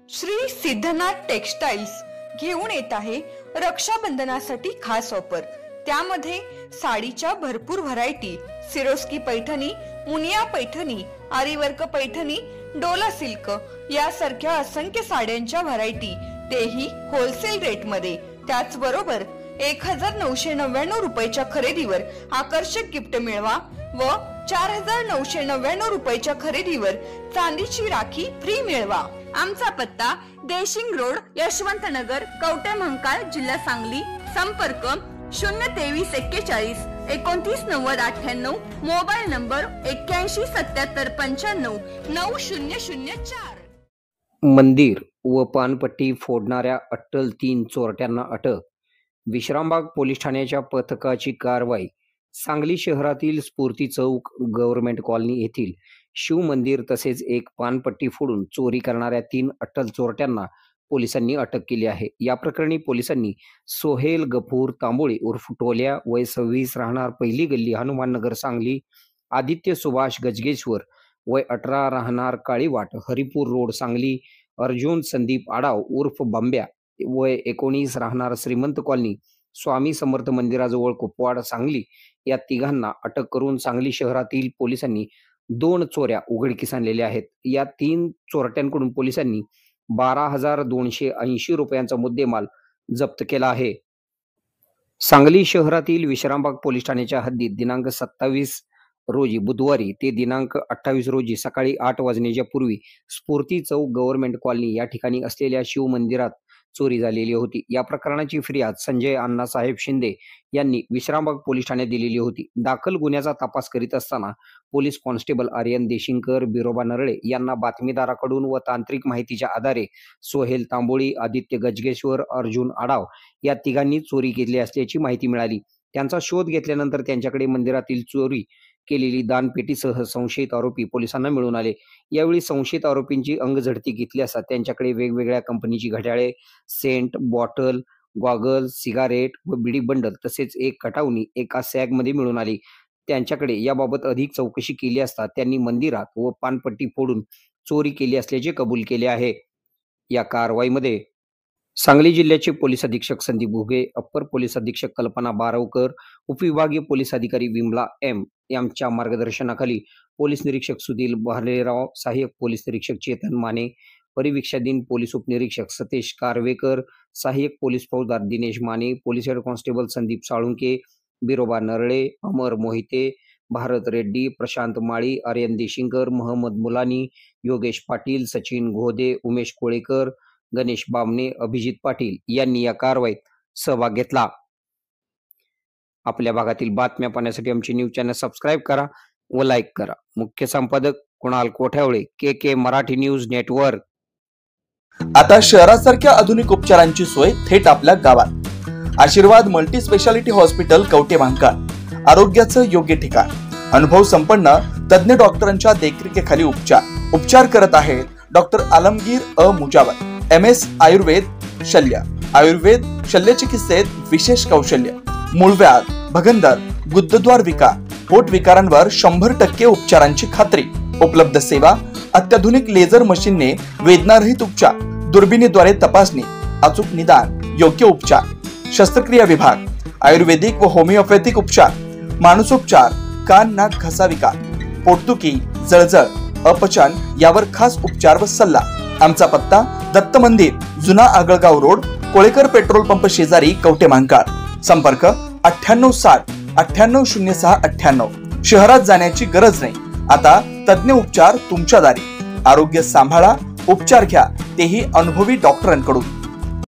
Shri Siddhanath textiles घेऊन येत आहे रक्षाबंधनासाठी खास ऑफर। त्यामध्ये साडीच्या भरपूर variety, Swarovski Paithani, Muniya Paithani, aari work Paithani, Dola silk यासारख्या असंख्य साड्यांच्या व्हरायटी, तेही होलसेल रेट मध्ये। त्याचबरोबर 1999 रुपयाच्या खरेदीवर आकर्षक गिफ्ट मिळवा व 4999 रुपयाच्या खरेदीवर चांदीची राखी फ्री मिळवा। आमचा पत्ता देशिंग रोड, यशवंतनगर, कवठे महांकाळ, जिल्हा सांगली। संपर्क 02341 299098, मोबाईल नंबर 817795 9004। मंदिर व पानपट्टी फोडणाऱ्या अट्टल 3 चोरट्यांना अटक। विश्रामबाग पोलीस ठाण्याच्या पथकाची कारवाई। सांगली शहरातील स्फूर्ती चौक, गव्हर्नमेंट कॉलनी येथील शिव मंदिर तसेच एक पानपट्टी फोडून चोरी करणाऱ्या 3 अट्टल चोरट्यांना पोलिसांनी अटक केली आहे। या प्रकरणी पोलिसांनी सोहेल गफूर तांबोळी उर्फ टोल्या, वय 26, राहणार पहिली गल्ली, हनुमाननगर, सांगली, आदित्य सुभाष गजगेश्वर, वय 18, राहणार काळीवाट, हरिपूर रोड, सांगली, अर्जुन संदीप आडाव उर्फ बांब्या, वय 19, राहणार श्रीमंत कॉलनी, स्वामी समर्थ मंदिराजवळ कुपवाड, सांगली, या तिघांना अटक करून सांगली शहरातील पोलिसांनी 2 चोऱ्या उघडकीस आणलेल्या आहेत। या 3 चोरट्यांकडून पोलिसांनी 12,280 रुपयांचा मुद्देमाल जप्त केला आहे। सांगली शहरातील विश्रामबाग पोलीस ठाण्याच्या हद्दीत दिनांक 27 रोजी बुधवारी ते दिनांक 28 रोजी सकाळी 8 वाजण्याच्या पूर्वी स्फूर्ती चौक, गव्हर्नमेंट कॉलनी या ठिकाणी असलेल्या शिव मंदिरात चोरी झालेली होती। या प्रकरणाची फिर्याद संजय अण्णासाहेब शिंदे यांनी विश्रामबाग पोलीस ठाण्यात दिलेली होती। दाखल गुन्ह्याचा तपास करीत असताना पोलीस कॉन्स्टेबल आर्यन देशिंगकर, बिरोबा नरळे यांना बातमीदाराकडून व तांत्रिक माहितीच्या आधारे सोहेल तांबोळी, आदित्य गजगेश्वर, अर्जुन आडाव या तिघांनी चोरी केली असल्याची माहिती मिळाली। त्यांचा शोध घेतल्यानंतर त्यांच्याकडे मंदिरातील चोरी केलेली दानपेटीसह संशयित आरोपी पोलिसांना मिळून आले। यावेळी संशयित आरोपींची अंगझडती घेतली असता त्यांच्याकडे वेगवेगळ्या कंपनीची घड्याळे, सेंट, बॉटल, गॉगल, सिगारेट व बिडी बंडल तसेच एक कटावणी एका सॅग मध्ये मिळून आली। त्यांच्याकडे याबाबत अधिक चौकशी केली असता त्यांनी मंदिरात व पानपट्टी फोडून चोरी केली असल्याचे कबूल केले आहे। या कारवाईमध्ये सांगली जिल्ह्याचे पोलीस अधीक्षक संदीप घुगे, अप्पर पोलीस अधीक्षक कल्पना बारवकर, उपविभागीय पोलीस अधिकारी विमला एम यांच्या मार्गदर्शनाखाली पोलीस निरीक्षक सुधील भालेराव, सहाय्यक पोलीस निरीक्षक चेतन माने, परिवीक्षाधीन पोलीस उपनिरीक्षक सतेश कारवेकर, सहाय्यक पोलीस फौजदार Dinesh Mane, police head constable Sandeep Salunkhe, Biroba Narale, Amar Mohite, Bharat Reddy, Prashant Mali, Aryan Deshingkar, Mohammad Mulani, Yogesh Patil, Sachin Ghode, Umesh Kolekar, Ganesh Bamane, Abhijit Patil यांनी या कारवाईत सहभाग घेतला। आपल्या भागातील बातम्या पाहण्यासाठी आमचे न्यूज चॅनल सबस्क्राईब करा व लाईक करा। मुख्य संपादक कुणाल कोठावळे, के मराठी न्यूज नेटवर्क। आता शहरासारख्या आधुनिक उपचारांची सोय थेट आपल्या गावात। आशीर्वाद multi speciality hospital, Kavathe Mahankal, आरोग्याचं योग्य ठिकाण। अनुभव संपन्न तज्ञ डॉक्टरांच्या देखरेखीखाली उपचार करत आहेत डॉक्टर आलमगीर मुजावर, MS आयुर्वेद शल्य, आयुर्वेद शल्य चिकित्सेत विशेष कौशल्य, मूळव्याध, भगंदर, गुदद्वार विकार, पोट विकारांवर 100% उपचारांची खात्री। उपलब्ध सेवा, अत्याधुनिक लेझर मशीनने वेदनारहित उपचार, दुर्बिणीद्वारे तपासणी, अचूक निदान, योग्य उपचार, शस्त्रक्रिया विभाग, आयुर्वेदिक व होमिओपॅथिक उपचार, मानसोपचार, कान, नाक, घसा विकार, पोटदुखी, जळजळ, अपचन यावर खास उपचार व सल्ला। आमचा पत्ता दत्त मंदिर, जुना Agalgaon road, Kolekar petrol pump शेजारी, कवठे महांकाळ। संपर्क 9860 9806 98। शहरात जाण्याची गरज नाही, आता तज्ञ उपचार तुमच्या दारी। आरोग्य सांभाळा, उपचार घ्या, तेही अनुभवी डॉक्टरांकडून।